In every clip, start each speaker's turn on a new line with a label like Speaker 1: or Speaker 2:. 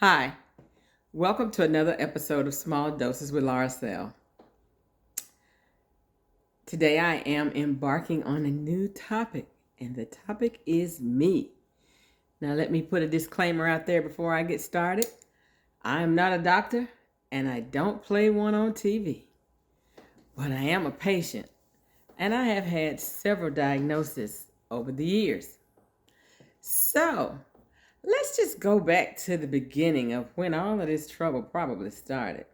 Speaker 1: Hi, welcome to another episode of Small Doses with Lauroselle. Today I am embarking on a new topic, and the topic is me. Now, let me put a disclaimer out there before I get started. I am not a doctor, and I don't play one on TV, but I am a patient, and I have had several diagnoses over the years. So, let's just go back to the beginning of when all of this trouble probably started.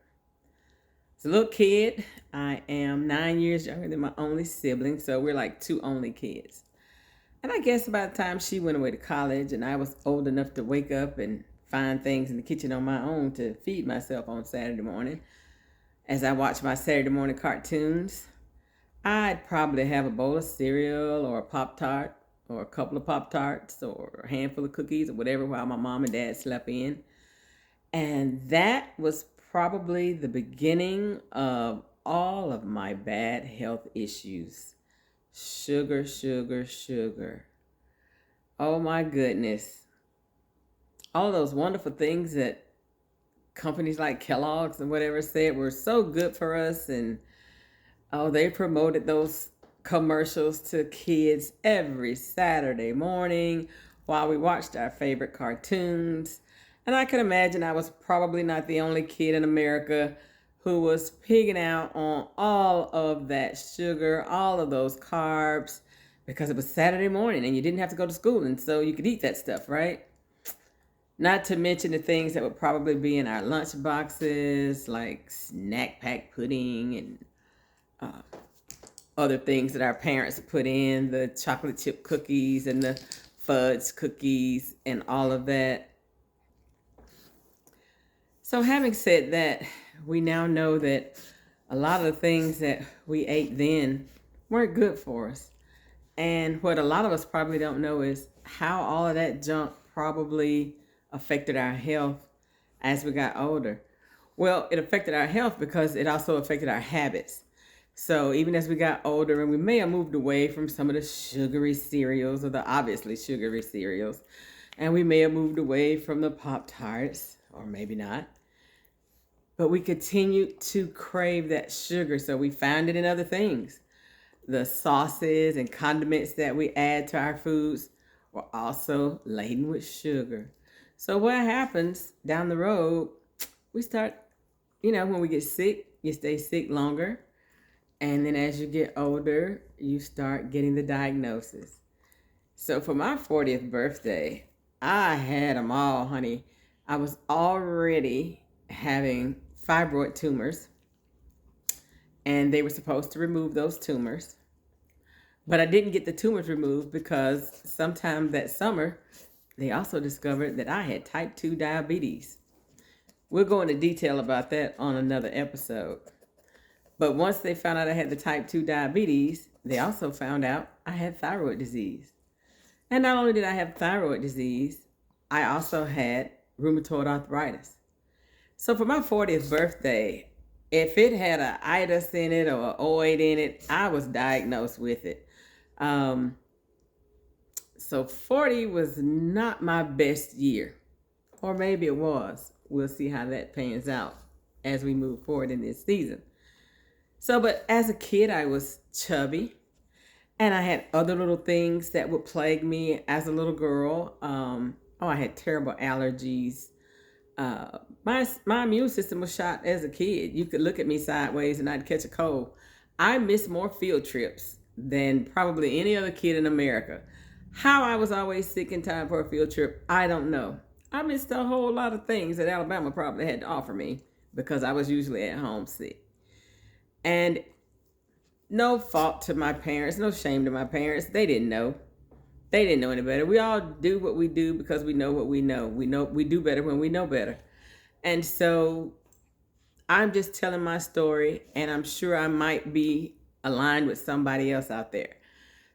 Speaker 1: As a little kid, I am 9 years younger than my only sibling, so we're like two only kids. And I guess by the time she went away to college and I was old enough to wake up and find things in the kitchen on my own to feed myself on Saturday morning, as I watched my Saturday morning cartoons, I'd probably have a bowl of cereal or a Pop-Tart or a couple of Pop-Tarts or a handful of cookies or whatever while my mom and dad slept in. And that was probably the beginning of all of my bad health issues. Sugar, sugar, sugar. Oh my goodness. All those wonderful things that companies like Kellogg's and whatever said were so good for us. And they promoted those commercials to kids every Saturday morning while we watched our favorite cartoons. And I can imagine I was probably not the only kid in America who was pigging out on all of that sugar, all of those carbs, because it was Saturday morning and you didn't have to go to school, and so you could eat that stuff, right? Not to mention the things that would probably be in our lunch boxes, like snack pack pudding and other things that our parents put in, the chocolate chip cookies and the fudge cookies and all of that. So having said that, we now know that a lot of the things that we ate then weren't good for us. And what a lot of us probably don't know is how all of that junk probably affected our health as we got older. Well, it affected our health because it also affected our habits. So even as we got older, and we may have moved away from some of the sugary cereals or the obviously sugary cereals, and we may have moved away from the Pop-Tarts, or maybe not. But we continued to crave that sugar, so we found it in other things. The sauces and condiments that we add to our foods were also laden with sugar. So what happens down the road, we start, when we get sick, you stay sick longer. And then as you get older, you start getting the diagnosis. So for my 40th birthday, I had them all, honey. I was already having fibroid tumors, and they were supposed to remove those tumors. But I didn't get the tumors removed because sometime that summer, they also discovered that I had type 2 diabetes. We'll go into detail about that on another episode. But once they found out I had the type 2 diabetes, they also found out I had thyroid disease. And not only did I have thyroid disease, I also had rheumatoid arthritis. So for my 40th birthday, if it had an itis in it or an OAT in it, I was diagnosed with it. So 40 was not my best year. Or maybe it was. We'll see how that pans out as we move forward in this season. So, but as a kid, I was chubby. And I had other little things that would plague me as a little girl. I had terrible allergies. My immune system was shot as a kid. You could look at me sideways and I'd catch a cold. I missed more field trips than probably any other kid in America. How I was always sick in time for a field trip, I don't know. I missed a whole lot of things that Alabama probably had to offer me because I was usually at home sick. And no fault to my parents, no shame to my parents. They didn't know. They didn't know any better. We all do what we do because we know what we know. We do better when we know better. And so I'm just telling my story, and I'm sure I might be aligned with somebody else out there.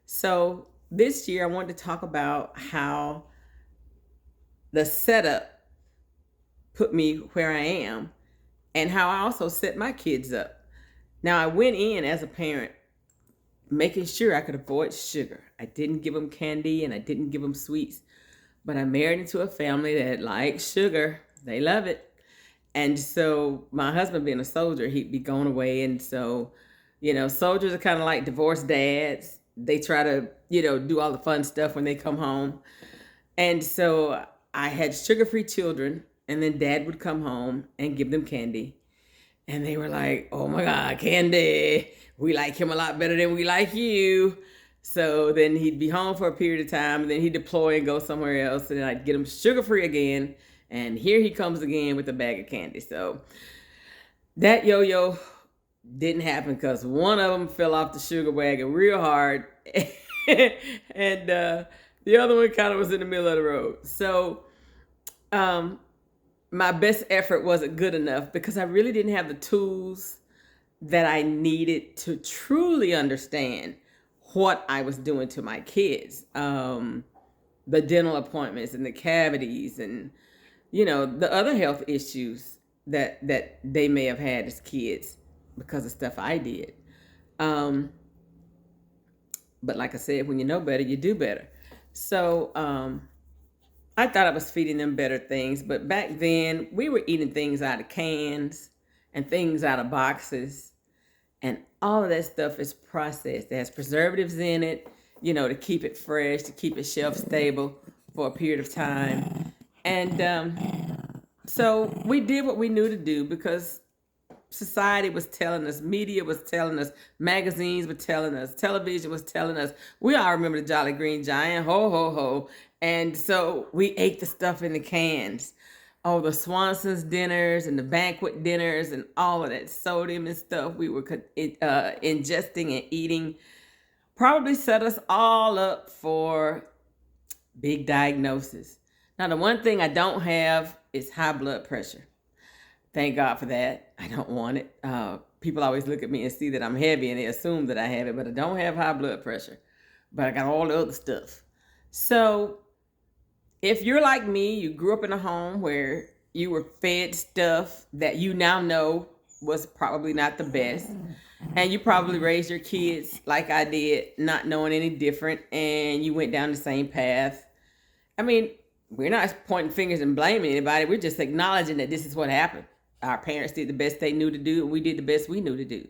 Speaker 1: So this year I wanted to talk about how the setup put me where I am and how I also set my kids up. Now, I went in as a parent making sure I could avoid sugar. I didn't give them candy and I didn't give them sweets. But I married into a family that liked sugar. They love it. And so my husband being a soldier, he'd be going away. And so, soldiers are kind of like divorced dads. They try to, do all the fun stuff when they come home. And so I had sugar-free children, and then dad would come home and give them candy. And they were like, oh my God, candy. We like him a lot better than we like you. So then he'd be home for a period of time, and then he'd deploy and go somewhere else. And then I'd get him sugar-free again. And here he comes again with a bag of candy. So that yo-yo didn't happen because one of them fell off the sugar wagon real hard. And the other one kind of was in the middle of the road. So my best effort wasn't good enough because I really didn't have the tools that I needed to truly understand what I was doing to my kids. The dental appointments and the cavities and, the other health issues that they may have had as kids because of stuff I did. But like I said, when you know better, you do better. So I thought I was feeding them better things, but back then we were eating things out of cans and things out of boxes, and all of that stuff is processed. It has preservatives in it, to keep it fresh, to keep it shelf stable for a period of time. And so we did what we knew to do because society was telling us, media was telling us, magazines were telling us, television was telling us. We all remember the Jolly Green Giant, ho, ho, ho. And so we ate the stuff in the cans. Oh, the Swanson's dinners and the banquet dinners and all of that sodium and stuff we were ingesting and eating probably set us all up for big diagnoses. Now, the one thing I don't have is high blood pressure. Thank God for that. I don't want it. People always look at me and see that I'm heavy and they assume that I have it, but I don't have high blood pressure. But I got all the other stuff. So if you're like me, you grew up in a home where you were fed stuff that you now know was probably not the best, and you probably raised your kids like I did, not knowing any different, and you went down the same path. I mean, we're not pointing fingers and blaming anybody. We're just acknowledging that this is what happened. Our parents did the best they knew to do, and we did the best we knew to do.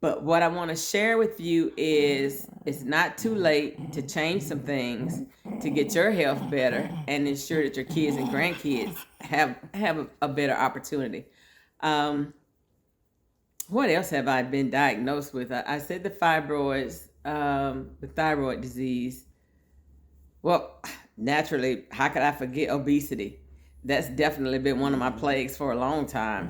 Speaker 1: But what I want to share with you is it's not too late to change some things to get your health better and ensure that your kids and grandkids have a better opportunity. What else have I been diagnosed with? I said the fibroids, the thyroid disease. Well, naturally, how could I forget obesity? That's definitely been one of my plagues for a long time.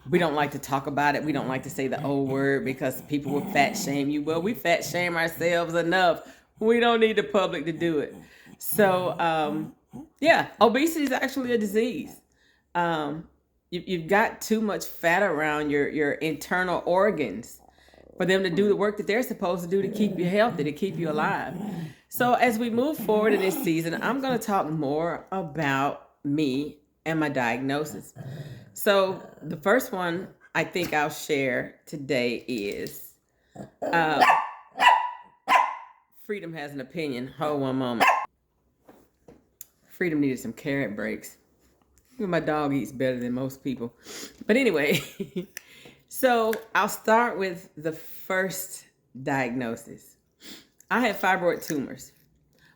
Speaker 1: We don't like to talk about it. We don't like to say the O word because people will fat shame you. Well, we fat shame ourselves enough. We don't need the public to do it. So, obesity is actually a disease. You've got too much fat around your internal organs for them to do the work that they're supposed to do to keep you healthy, to keep you alive. So as we move forward in this season, I'm going to talk more about me and my diagnosis. So the first one I think I'll share today is Freedom has an opinion. Hold one moment. Freedom needed some carrot breaks. My dog eats better than most people. But anyway, so I'll start with the first diagnosis. I had fibroid tumors.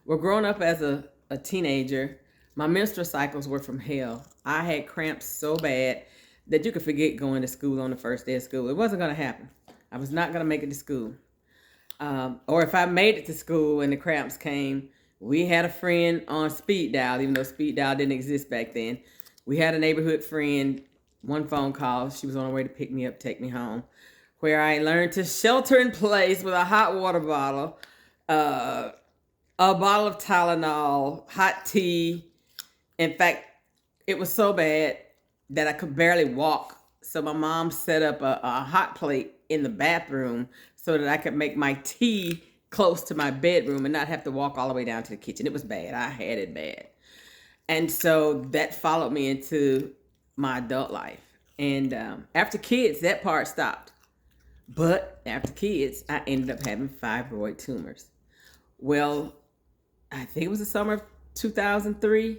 Speaker 1: Well, growing up as a teenager, my menstrual cycles were from hell. I had cramps so bad that you could forget going to school on the first day of school. It wasn't going to happen. I was not going to make it to school. Or if I made it to school and the cramps came, we had a friend on speed dial, even though speed dial didn't exist back then. We had a neighborhood friend, one phone call. She was on her way to pick me up, take me home, where I learned to shelter in place with a hot water bottle, a bottle of Tylenol, hot tea. In fact, it was so bad that I could barely walk. So my mom set up a hot plate in the bathroom so that I could make my tea close to my bedroom and not have to walk all the way down to the kitchen. It was bad. I had it bad. And so that followed me into my adult life. And after kids, that part stopped. But after kids, I ended up having fibroid tumors. Well, I think it was the summer of 2003.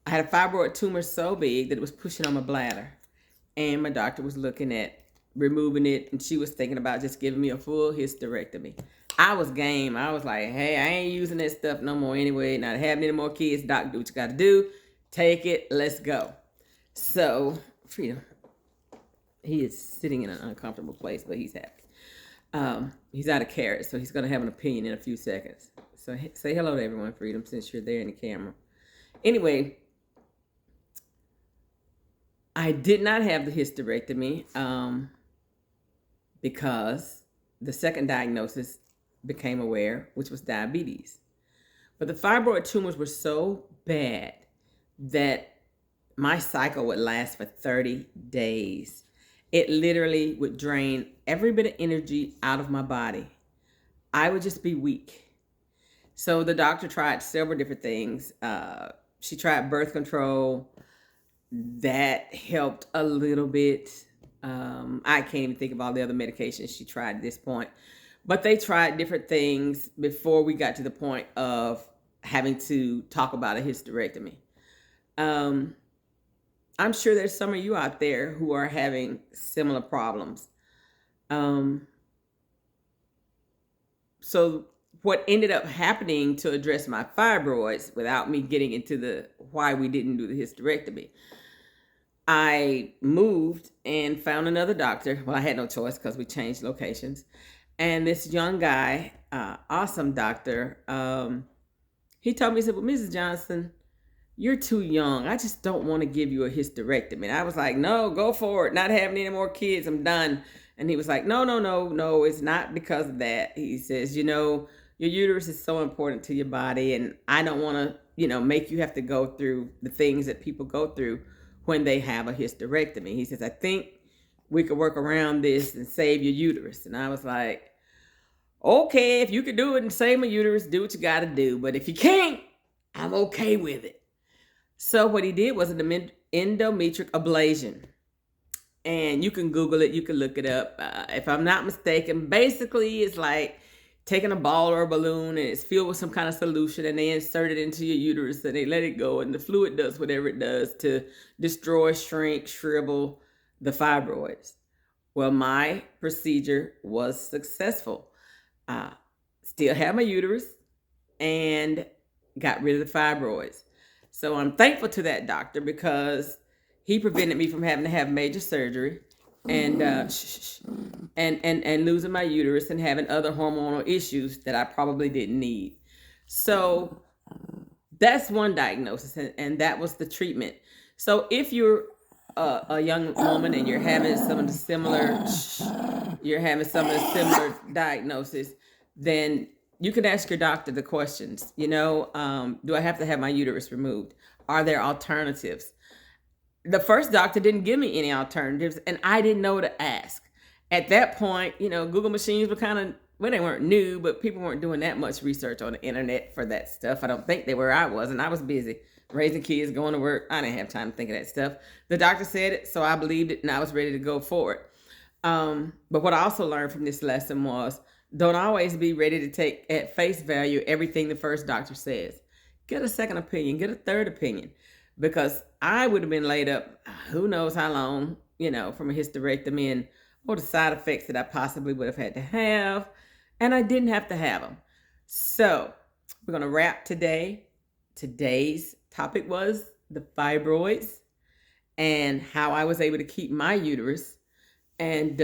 Speaker 1: I had a fibroid tumor so big that it was pushing on my bladder. And my doctor was looking at removing it, and she was thinking about just giving me a full hysterectomy. I was game. I was like, hey, I ain't using that stuff no more anyway. Not having any more kids. Doc, do what you got to do. Take it. Let's go. So, Freedom, he is sitting in an uncomfortable place, but he's happy. He's out of carrot, so he's going to have an opinion in a few seconds. So say hello to everyone, Freedom, since you're there in the camera. Anyway, I did not have the hysterectomy because the second diagnosis became aware, which was diabetes. But the fibroid tumors were so bad that my cycle would last for 30 days. It literally would drain every bit of energy out of my body. I would just be weak. So the doctor tried several different things. She tried birth control. That helped a little bit. I can't even think of all the other medications she tried at this point. But they tried different things before we got to the point of having to talk about a hysterectomy. I'm sure there's some of you out there who are having similar problems. So what ended up happening to address my fibroids, without me getting into the why we didn't do the hysterectomy, I moved and found another doctor. Well, I had no choice because we changed locations. And this young guy, awesome doctor, he told me, he said, well, Mrs. Johnson, you're too young. I just don't want to give you a hysterectomy. And I was like, no, go for it. Not having any more kids. I'm done. And he was like, no, it's not because of that. He says, your uterus is so important to your body. And I don't want to, make you have to go through the things that people go through when they have a hysterectomy. He says, I think we could work around this and save your uterus. And I was like, okay, if you could do it and save my uterus, do what you got to do. But if you can't, I'm okay with it. So what he did was an endometric ablation. And you can Google it. You can look it up. If I'm not mistaken, basically it's like taking a ball or a balloon and it's filled with some kind of solution and they insert it into your uterus and they let it go and the fluid does whatever it does to destroy, shrink, shrivel the fibroids. Well, my procedure was successful. Still have my uterus and got rid of the fibroids. So I'm thankful to that doctor because he prevented me from having to have major surgery and losing my uterus and having other hormonal issues that I probably didn't need. So that's one diagnosis, and that was the treatment. So if you're a young woman and you're having some of the similar diagnoses, then you can ask your doctor the questions. Do I have to have my uterus removed? Are there alternatives? The first doctor didn't give me any alternatives, and I didn't know to ask. At that point, Google machines were they weren't new, but people weren't doing that much research on the internet for that stuff. I don't think they were. I wasn't. I was busy raising kids, going to work. I didn't have time to think of that stuff. The doctor said it, so I believed it, and I was ready to go for it. But what I also learned from this lesson was don't always be ready to take at face value everything the first doctor says. Get a second opinion, get a third opinion, because I would have been laid up who knows how long, from a hysterectomy and or the side effects that I possibly would have had to have, and I didn't have to have them. So we're going to wrap today. Today's topic was the fibroids and how I was able to keep my uterus and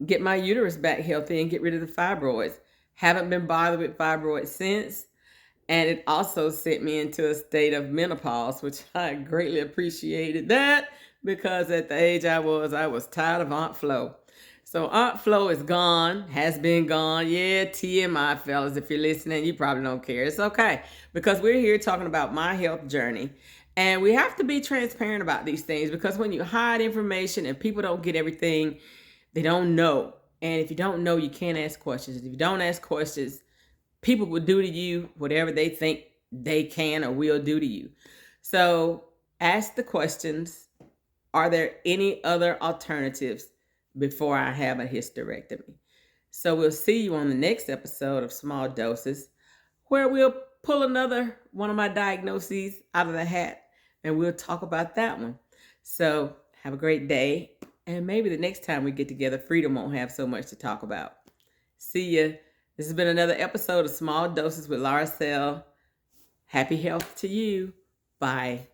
Speaker 1: get my uterus back healthy and get rid of the fibroids. Haven't been bothered with fibroids since. And it also sent me into a state of menopause, which I greatly appreciated that because at the age I was tired of Aunt Flo. So Aunt Flo is gone, has been gone. Yeah, TMI, fellas, if you're listening, you probably don't care. It's okay because we're here talking about my health journey. And we have to be transparent about these things because when you hide information and people don't get everything, they don't know. And if you don't know, you can't ask questions. If you don't ask questions, people will do to you whatever they think they can or will do to you. So ask the questions. Are there any other alternatives before I have a hysterectomy? So we'll see you on the next episode of Small Doses, where we'll pull another one of my diagnoses out of the hat and we'll talk about that one. So have a great day. And maybe the next time we get together, Freedom won't have so much to talk about. See ya. This has been another episode of Small Doses with Lauroselle. Happy health to you. Bye.